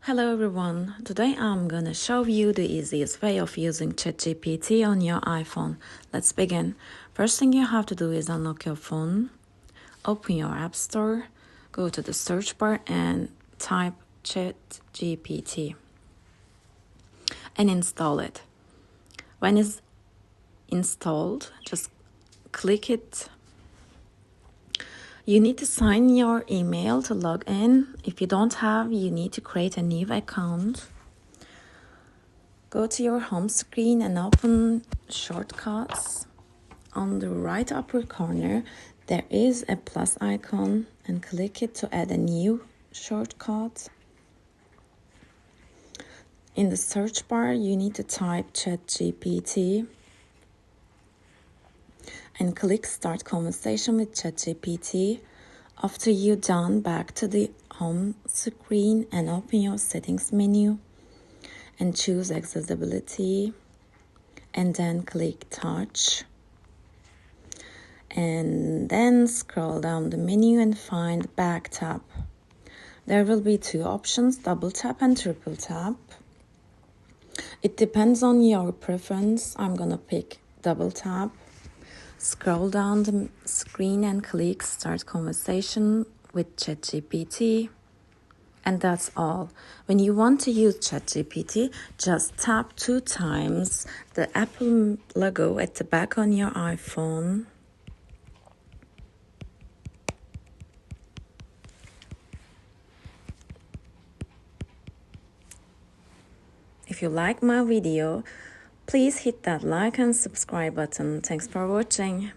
Hello everyone, today I'm gonna show you the easiest way of using ChatGPT on your iPhone. Let's begin. First thing you have to do is unlock your phone, open your App Store, go to the search bar and type ChatGPT and install it. When it's installed, just click it. You need to sign your email to log in. If you don't have, you need to create a new account. Go to your home screen and open Shortcuts. On the right upper corner, there is a plus icon and click it to add a new shortcut. In the search bar, you need to type ChatGPT and click Start Conversation with ChatGPT. After you're done, back to the home screen and open your settings menu and choose accessibility and then click touch. And then scroll down the menu and find back tap. There will be two options, double tap and triple tap. It depends on your preference. I'm gonna pick double tap. Scroll down the screen and click Start Conversation with ChatGPT. And that's all. When you want to use ChatGPT, just tap 2 times the Apple logo at the back on your iPhone. If you like my video, please hit that like and subscribe button. Thanks for watching.